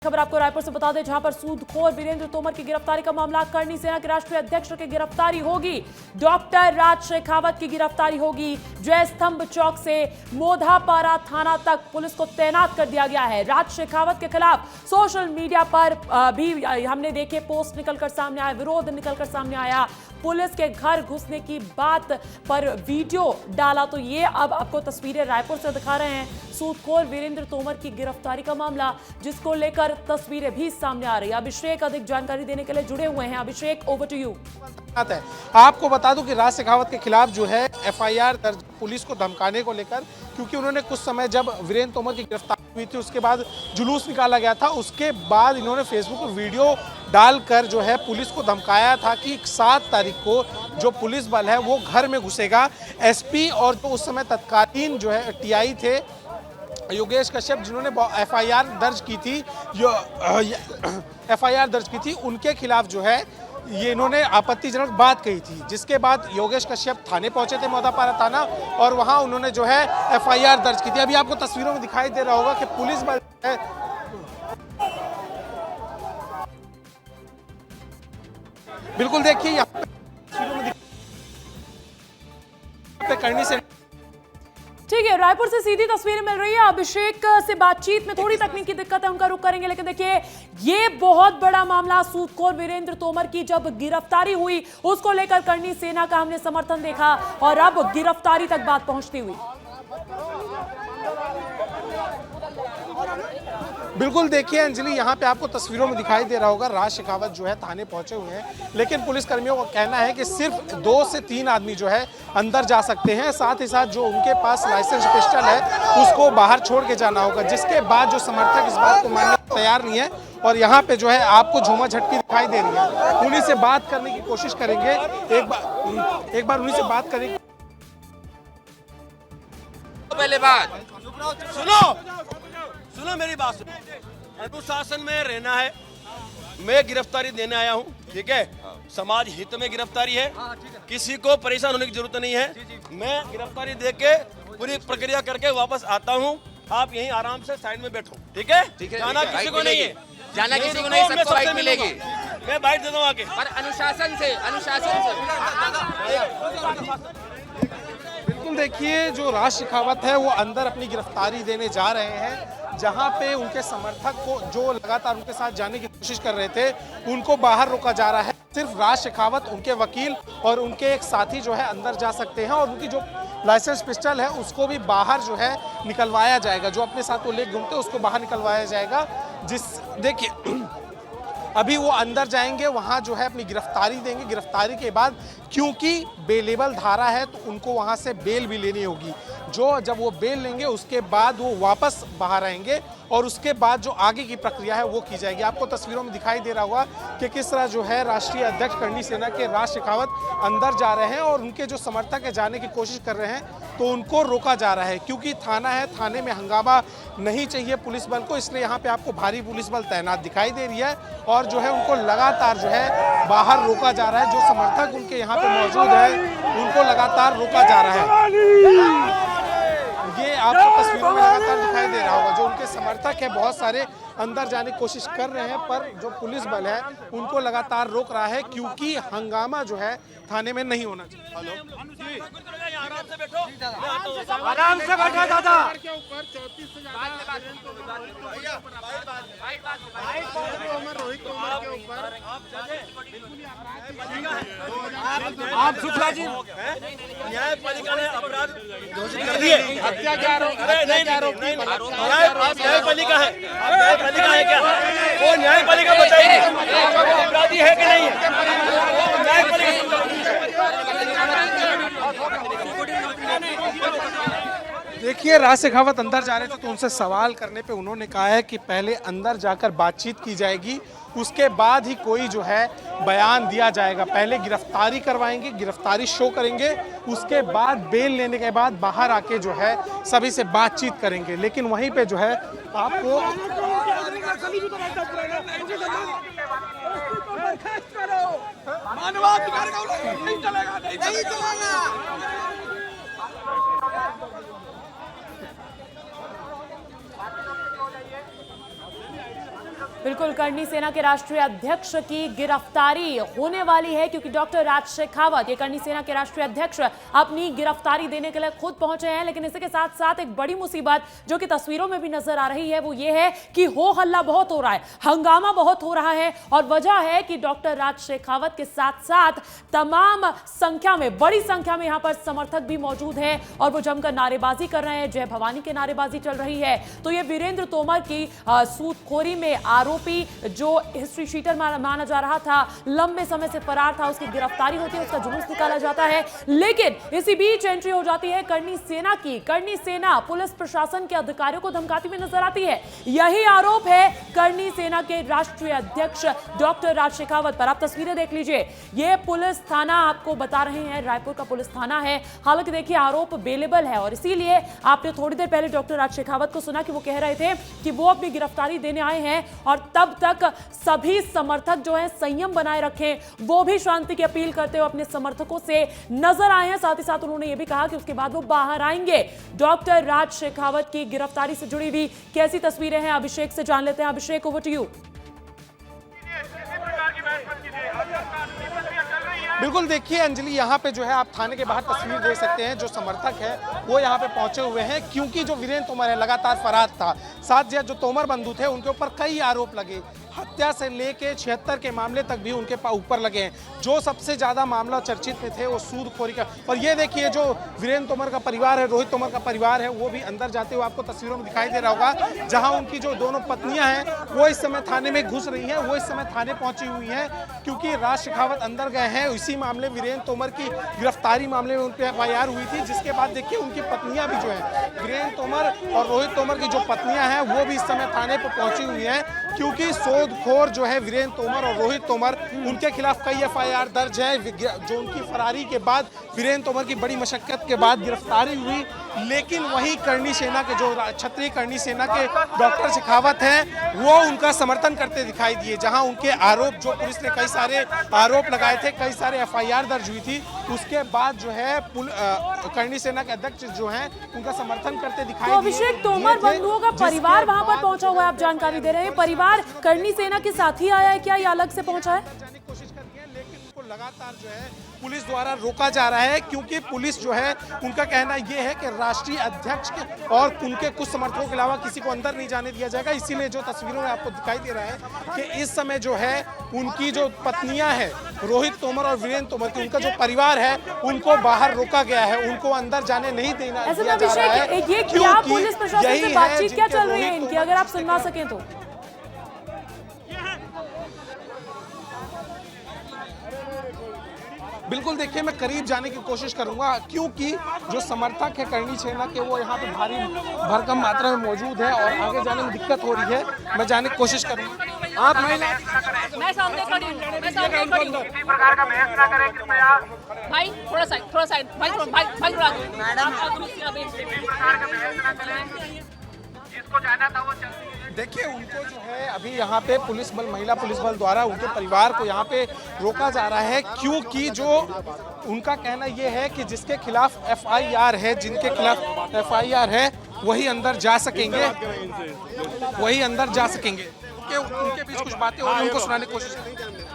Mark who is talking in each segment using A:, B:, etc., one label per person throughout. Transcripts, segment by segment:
A: खबर आपको रायपुर से बता दें, जहां पर सूदखोर वीरेंद्र तोमर की गिरफ्तारी का मामला। करणी सेना के राष्ट्रीय अध्यक्ष की गिरफ्तारी होगी। डॉक्टर राज शेखावत की गिरफ्तारी होगी। जय स्तंभ चौक से मोधापारा थाना तक पुलिस को तैनात कर दिया गया है। राज शेखावत के खिलाफ सोशल मीडिया पर भी हमने देखे पोस्ट निकलकर सामने आया, विरोध निकलकर सामने आया। पुलिस के घर घुसने की बात पर वीडियो डाला। तो ये अब आपको तस्वीरें रायपुर से दिखा रहे हैं। सूदखोर वीरेंद्र तोमर की गिरफ्तारी का मामला, जिसको लेकर तस्वीरें भी सामने आ रही है। अभिषेक अधिक जानकारी देने के लिए जुड़े हुए हैं। अभिषेक, ओवर टू यू।
B: आपको बता दूं कि राज शेखावत के खिलाफ जो है एफआईआर दर्ज पुलिस को धमकाने को लेकर, क्योंकि उन्होंने कुछ समय जब वीरेंद्र तोमर की गिरफ्तारी हुई थी उसके बाद जुलूस निकाला गया था। उसके बाद इन्होंने फेसबुक पर वीडियो डालकर जो है पुलिस को धमकाया था कि 7 तारीख को जो पुलिस बल है वो घर में घुसेगा। एसपी और जो उस समय तत्कालीन जो है टीआई थे योगेश कश्यप, जिन्होंने एफआईआर दर्ज की थी उनके खिलाफ जो है ये इन्होंने आपत्तिजनक बात कही थी। जिसके बाद योगेश कश्यप थाने पहुंचे थे, मोदापारा थाना, और वहां उन्होंने जो है एफआईआर दर्ज की थी। अभी आपको तस्वीरों में दिखाई दे रहा होगा कि पुलिस बल है, बिल्कुल देखिए यहाँ पे करनी से
A: ठीक है, रायपुर से सीधी तस्वीरें मिल रही है। अभिषेक से बातचीत में थोड़ी तकनीकी दिक्कत है, उनका रुख करेंगे। लेकिन देखिए, ये बहुत बड़ा मामला, सूदखोर वीरेंद्र तोमर की जब गिरफ्तारी हुई उसको लेकर करणी सेना का हमने समर्थन देखा, और अब गिरफ्तारी तक बात पहुंचती हुई।
B: बिल्कुल देखिए अंजलि, यहाँ पे आपको तस्वीरों में दिखाई दे रहा होगा राज शेखावत जो है थाने पहुंचे हुए हैं। लेकिन पुलिसकर्मियों का कहना है कि सिर्फ 2 से 3 आदमी जो है अंदर जा सकते हैं। साथ ही साथ जो उनके पास लाइसेंस पिस्टल है उसको बाहर छोड़ के जाना होगा। जिसके बाद जो समर्थक इस बात को मानने को तैयार नहीं है, और यहाँ पे जो है आपको झूमा झटकी दिखाई दे रही है। उन्हीं से बात करने की कोशिश करेंगे, एक बार उन्हीं से बात करेंगे।
C: पहले बात सुनो मेरी बात सुनो। अनुशासन में रहना है। मैं गिरफ्तारी देने आया हूँ, ठीक है? समाज हित में गिरफ्तारी है, किसी को परेशान होने की जरूरत नहीं है। मैं गिरफ्तारी दे के पूरी प्रक्रिया करके वापस आता हूँ। आप यहीं आराम से साइड में बैठो, ठीक है? जाना किसी को नहीं है,
D: जाना किसी को नहीं, सबको बाइट मिलेगी।
C: मैं बाइट दे दूँ आके,
D: पर अनुशासन से
B: बिल्कुल देखिए, जो राज शेखावत है वो अंदर अपनी गिरफ्तारी देने जा रहे हैं, जहां पे उनके समर्थक को जो लगातार उनके साथ जाने की कोशिश कर रहे थे उनको बाहर रोका जा रहा है। सिर्फ राज शेखावत, उनके वकील और उनके एक साथी जो है अंदर जा सकते हैं, और उनकी जो लाइसेंस पिस्टल है उसको भी बाहर जो है निकलवाया जाएगा। जो अपने साथ वो लेके घूमते उसको बाहर निकलवाया जाएगा। देखिए अभी वो अंदर जाएंगे, वहाँ जो है अपनी गिरफ्तारी देंगे। गिरफ्तारी के बाद क्योंकि बेलेबल धारा है तो उनको वहाँ से बेल भी लेनी होगी। जब वो बेल लेंगे उसके बाद वो वापस बाहर आएंगे, और उसके बाद जो आगे की प्रक्रिया है वो की जाएगी। आपको तस्वीरों में दिखाई दे रहा होगा कि किस तरह जो है राष्ट्रीय अध्यक्ष करणी सेना के राज शेखावत अंदर जा रहे हैं, और उनके जो समर्थक है जाने की कोशिश कर रहे हैं तो उनको रोका जा रहा है। क्योंकि थाना है, थाने में हंगामा नहीं चाहिए पुलिस बल को, इसलिए यहाँ पे आपको भारी पुलिस बल तैनात दिखाई दे रही है, और जो है उनको लगातार जो है बाहर रोका जा रहा है। जो समर्थक उनके यहाँ पे मौजूद है उनको लगातार रोका जा रहा है। ये आपको तस्वीरों में लगातार दिखाई दे रहा होगा। जो उनके समर्थक है बहुत सारे अंदर जाने की कोशिश कर रहे हैं, पर जो पुलिस बल है उनको लगातार रोक रहा है, क्योंकि हंगामा जो है थाने में नहीं होना चाहिए।
C: आराम से बैठो,
D: आराम से बैठो दादा।
C: आप शुक्ला जी, न्यायपालिका ने अपराध घोषित कर दिए। न्यायपालिका है, न्यायपालिका है क्या? वो न्यायपालिका बताइए अपराधी है कि नहीं है?
B: देखिए, राज शेखावत अंदर जा रहे थे तो उनसे सवाल करने पे उन्होंने कहा है कि पहले अंदर जाकर बातचीत की जाएगी, उसके बाद ही कोई जो है बयान दिया जाएगा। पहले गिरफ्तारी करवाएंगे, गिरफ्तारी शो करेंगे, उसके बाद बेल लेने के बाद बाहर आके जो है सभी से बातचीत करेंगे। लेकिन वहीं पे जो है आपको
A: बिल्कुल, करनी सेना के राष्ट्रीय अध्यक्ष की गिरफ्तारी होने वाली है, क्योंकि डॉक्टर राज शेखावत, ये करनी सेना के राष्ट्रीय अध्यक्ष, अपनी गिरफ्तारी देने के लिए खुद पहुंचे हैं। लेकिन इसी के साथ साथ एक बड़ी मुसीबत जो कि तस्वीरों में भी नजर आ रही है वो ये है कि हो हल्ला बहुत हो रहा है, हंगामा बहुत हो रहा है। और वजह है कि डॉक्टर राज शेखावत के साथ साथ तमाम संख्या में, बड़ी संख्या में यहां पर समर्थक भी मौजूद हैं और वो जमकर नारेबाजी कर रहे हैं। जय भवानी की नारेबाजी चल रही है। तो ये वीरेंद्र तोमर की सूदखोरी में आरोपी जो हिस्ट्री शीटर माना जा रहा था, लंबे समय से फरार था, उसकी गिरफ्तारी होती है, उसका जुलूस निकाला जाता है। लेकिन इसी बीच एंट्री हो जाती है करनी सेना की। करनी सेना पुलिस प्रशासन के अधिकारियों को धमकाती हुई नजर आती है। यही आरोप है करनी सेना के राष्ट्रीय अध्यक्ष डॉक्टर राज शेखावत पर। आप तस्वीरें देख लीजिए, ये पुलिस थाना आपको बता रहे हैं, रायपुर का पुलिस थाना है। हालांकि देखिए, आरोप बेलेबल है और इसीलिए आपने थोड़ी देर पहले डॉक्टर राज शेखावत को सुना कि वो कह रहे थे कि वो अपनी गिरफ्तारी देने आए हैं और तब तक सभी समर्थक जो है संयम बनाए रखें। वो भी शांति की अपील करते हुए अपने समर्थकों से नजर आए हैं। साथ ही साथ उन्होंने ये भी कहा कि उसके बाद वो बाहर आएंगे। डॉक्टर राज शेखावत की गिरफ्तारी से जुड़ी हुई कैसी तस्वीरें हैं, अभिषेक से जान लेते हैं। अभिषेक, ओवर टू यू।
B: बिल्कुल, देखिए अंजलि, यहाँ पे जो है आप थाने के बाहर तस्वीर देख सकते हैं। जो समर्थक है वो यहाँ पे पहुंचे हुए हैं, क्योंकि जो वीरेंद्र तोमर है लगातार फरार था। साथ जो तोमर बंधु थे उनके ऊपर कई आरोप लगे, हत्या से लेके 76 के मामले तक भी उनके ऊपर लगे हैं। जो सबसे ज्यादा मामला चर्चित में थे वो सूदखोरी का। और ये देखिए, जो वीरेंद्र तोमर का परिवार है, रोहित तोमर का परिवार है, वो भी अंदर जाते हुए आपको तस्वीरों में दिखाई दे रहा होगा, जहां उनकी जो दोनों पत्नियां हैं वो इस समय थाने में घुस रही हैं। वो इस समय थाने पहुंची हुई हैं, क्योंकि राज शेखावत अंदर गए हैं। इसी मामले, वीरेंद्र तोमर की गिरफ्तारी मामले में उन पर FIR हुई थी, जिसके बाद देखिए उनकी पत्नियां भी जो है, वीरेंद्र तोमर और रोहित तोमर की जो पत्नियां हैं वो भी इस समय थाने पर पहुंची हुई हैं, क्योंकि सूदखोर जो है वीरेंद्र तोमर और रोहित तोमर, उनके खिलाफ कई FIR दर्ज है। जो उनकी फरारी के बाद, वीरेंद्र तोमर की बड़ी मशक्कत के बाद गिरफ्तारी हुई। लेकिन वही करनी सेना के, जो क्षत्रिय करनी सेना के डॉक्टर शेखावत हैं, वो उनका समर्थन करते दिखाई दिए। जहां उनके आरोप, जो पुलिस ने कई सारे आरोप लगाए थे, कई सारे FIR दर्ज हुई थी, उसके बाद जो है करनी सेना के अध्यक्ष जो हैं उनका समर्थन करते दिखाई दिए।
A: तो अभिषेक, तोमर बंधुओं का परिवार वहां पर पहुंचा हुआ है, आप जानकारी दे रहे हैं। परिवार करनी सेना के साथ ही आया है क्या, या अलग से पहुंचा है?
B: जाने की कोशिश कर रही है, लेकिन उनको लगातार जो है पुलिस द्वारा रोका जा रहा है, क्योंकि पुलिस जो है, उनका कहना यह है कि राष्ट्रीय अध्यक्ष के और उनके कुछ समर्थकों के अलावा किसी को अंदर नहीं जाने दिया जाएगा। इसीलिए जो तस्वीरों में आपको दिखाई दे रहा है कि इस समय जो है उनकी जो पत्नियां हैं, रोहित तोमर और वीरेंद्र तोमर की, उनका जो परिवार है, उनको बाहर रोका गया है, उनको अंदर जाने नहीं दिया जा रहा है।
A: ये क्या पुलिस प्रशासन से बातचीत क्या चल रही है इनकी, अगर आप सुनवा सकें तो?
B: बिल्कुल, देखिए मैं करीब जाने की कोशिश करूंगा, क्योंकि जो समर्थक है करनी सेना के वो यहाँ पे भारी भरकम मात्रा में मौजूद है और आगे जाने में दिक्कत हो रही है। मैं जाने की कोशिश करूंगा। आप
E: मैं सामने खड़ी हूँ, मैं सामने खड़ी हूँ।
F: किसी प्रकार का बहस ना करें कृपया।
E: भाई थोड़ा साइड, भाई थोड़ा मैडम,
F: प्रकार का बहस ना करें, जिसको जाना था वो चल।
B: देखिए, उनको जो है अभी यहाँ पे पुलिस बल, महिला पुलिस बल द्वारा उनके परिवार को यहाँ पे रोका जा रहा है, क्योंकि जो उनका कहना ये है कि जिसके खिलाफ FIR है, जिनके खिलाफ FIR है, वही अंदर जा सकेंगे, वही अंदर जा सकेंगे। उनके बीच कुछ बातें और उनको सुनाने की कोशिश करेंगे।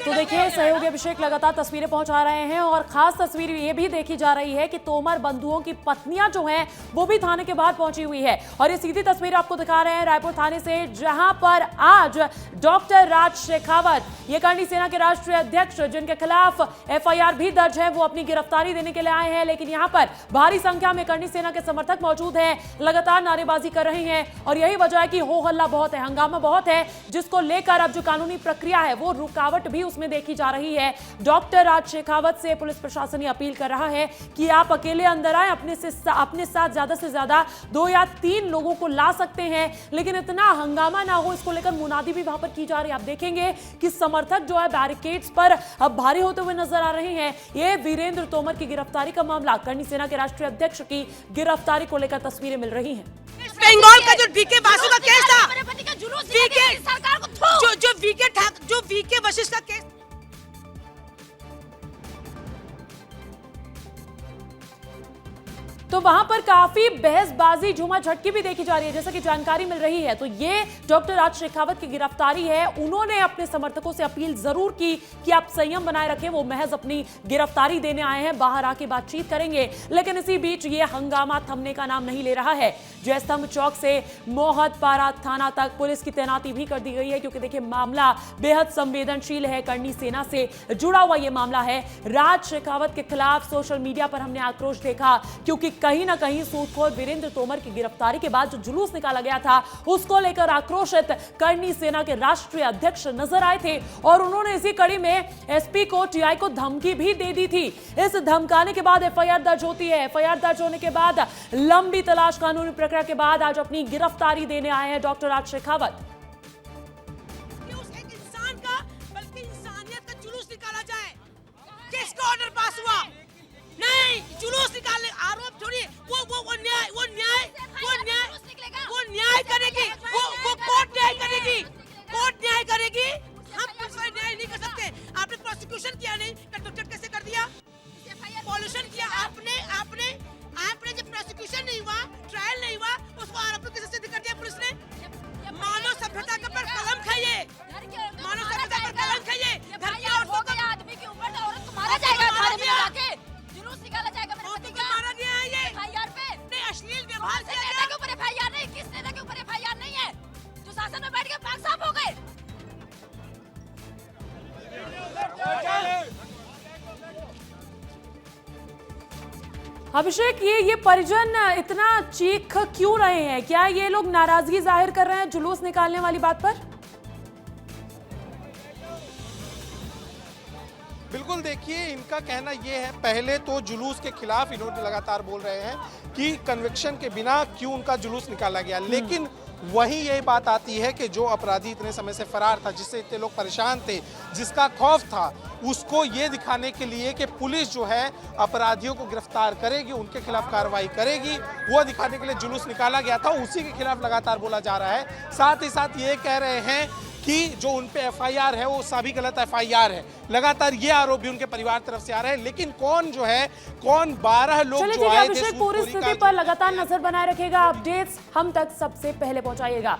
A: तो देखिए, सहयोगी अभिषेक लगातार तस्वीरें पहुंचा रहे हैं और खास तस्वीर ये भी देखी जा रही है कि तोमर बंधुओं की पत्नियां जो हैं वो भी थाने के बाहर पहुंची हुई है। और ये सीधी तस्वीर आपको दिखा रहे हैं रायपुर थाने से, जहां पर आज डॉक्टर राज शेखावत, ये करनी सेना के राष्ट्रीय अध्यक्ष, जिनके खिलाफ FIR भी दर्ज है, वो अपनी गिरफ्तारी देने के लिए आए हैं। लेकिन यहाँ पर भारी संख्या में करनी सेना के समर्थक मौजूद हैं, लगातार नारेबाजी कर रहे हैं और यही वजह है कि हो हल्ला बहुत है, हंगामा बहुत है, जिसको लेकर अब जो कानूनी प्रक्रिया है वो रुकावट भी उसमें देखी जा रही है। डॉक्टर राज शेखावत से पुलिस प्रशासन ये अपील कर रहा है कि आप अकेले अंदर आए, अपने साथ ज्यादा से ज्यादा 2 या 3 लोगों को ला सकते हैं, लेकिन इतना हंगामा ना हो, इसको लेकर मुनादी भी वहां पर की जा रही है। आप देखेंगे कि समर्थक जो है बैरिकेड्स पर अब भारी होते हुए नजर आ रहे हैं। ये वीरेंद्र तोमर की गिरफ्तारी का मामला, करनी सेना के राष्ट्रीय अध्यक्ष की गिरफ्तारी को लेकर तस्वीरें मिल रही हैं।
G: बंगाल का जो वीके वासु का केस था, जो वीके वशिष्ठ का केस,
A: तो वहां पर काफी बहसबाजी, झूमा झटकी भी देखी जा रही है। जैसा कि जानकारी मिल रही है तो ये डॉक्टर राज शेखावत की गिरफ्तारी है। उन्होंने अपने समर्थकों से अपील जरूर की कि आप संयम बनाए रखें, वो महज अपनी गिरफ्तारी देने आए हैं, बाहर आके बातचीत करेंगे। लेकिन इसी बीच ये हंगामा थमने का नाम नहीं ले रहा है। जयस्तंभ चौक से मोहतपारा थाना तक पुलिस की तैनाती भी कर दी गई है, क्योंकि देखिए मामला बेहद संवेदनशील है। करनी सेना से जुड़ा हुआ यह मामला है। राज शेखावत के खिलाफ सोशल मीडिया पर हमने आक्रोश देखा, क्योंकि कहीं ना कहीं सूदखोर वीरेंद्र तोमर की गिरफ्तारी के बाद जो जुलूस निकाला गया था उसको लेकर आक्रोशित करनी सेना के राष्ट्रीय अध्यक्ष नजर आए थे और उन्होंने इसी कड़ी में एसपी को, टीआई को धमकी भी दे दी थी। इस धमकाने के बाद एफआईआर दर्ज होती है। एफआईआर दर्ज होने के बाद लंबी तलाश, कानूनी प्रक्रिया के बाद आज अपनी गिरफ्तारी देने आए हैं डॉक्टर राज शेखावत।
G: एक इंसान का बल्कि इंसानियत का जुलूस निकाला जाए। किसका ऑर्डर पास हुआ? नहीं, जुलूस निकालने, आरोप छोड़िए। वो न्याय करेगी, वो कोर्ट न्याय करेगी, कोर्ट न्याय करेगी। हम पुलिस वाले न्याय नहीं कर सकते। आपने प्रोसिक्यूशन किया नहीं, कंडक्टर कैसे कर दिया? पॉल्यूशन किया आपने जब प्रोसिक्यूशन नहीं हुआ, ट्रायल नहीं हुआ, उसको आरोप कैसे सिद्ध कर दिया पुलिस ने? मानव सभ्यता का पर कलम खाइए, मानव सभ्यता पर कलम खाइए। घर की औरतों को,
E: आदमी के ऊपर औरत को मारा जाएगा, थाने में जाके जुलूस निकाला जाएगा।
G: औरतों को मारा गया है ये
E: एफआईआर पे
G: नहीं, अश्लील व्यवहार किया
E: नेता
G: गया।
E: के ऊपर एफआईआर नहीं, किस नेता के ऊपर एफआईआर नहीं है? जो शासन में बैठ के पाक साफ हो गए।
A: अभिषेक, ये परिजन इतना चीख क्यों रहे हैं? क्या ये लोग नाराजगी जाहिर कर रहे हैं जुलूस निकालने वाली बात पर?
B: बिल्कुल, देखिए इनका कहना ये है, पहले तो जुलूस के खिलाफ इन्होंने लगातार बोल रहे हैं कि कन्विक्शन के बिना क्यों उनका जुलूस निकाला गया, लेकिन वहीं यही बात आती है कि जो अपराधी इतने समय से फरार था, जिससे इतने लोग परेशान थे, जिसका खौफ था, उसको ये दिखाने के लिए कि पुलिस जो है अपराधियों को गिरफ्तार करेगी, उनके खिलाफ कार्रवाई करेगी, वो दिखाने के लिए जुलूस निकाला गया था। उसी के खिलाफ लगातार बोला जा रहा है। साथ ही साथ ये कह रहे हैं कि जो उन पे एफआईआर है वो सभी गलत एफआईआर है। लगातार ये आरोप भी उनके परिवार तरफ से आ रहे हैं। लेकिन कौन 12 लोग जो आए थे,
A: पूरी स्थिति पर लगातार नजर बनाए रखेगा। अपडेट्स हम तक सबसे पहले पहुंचाइएगा।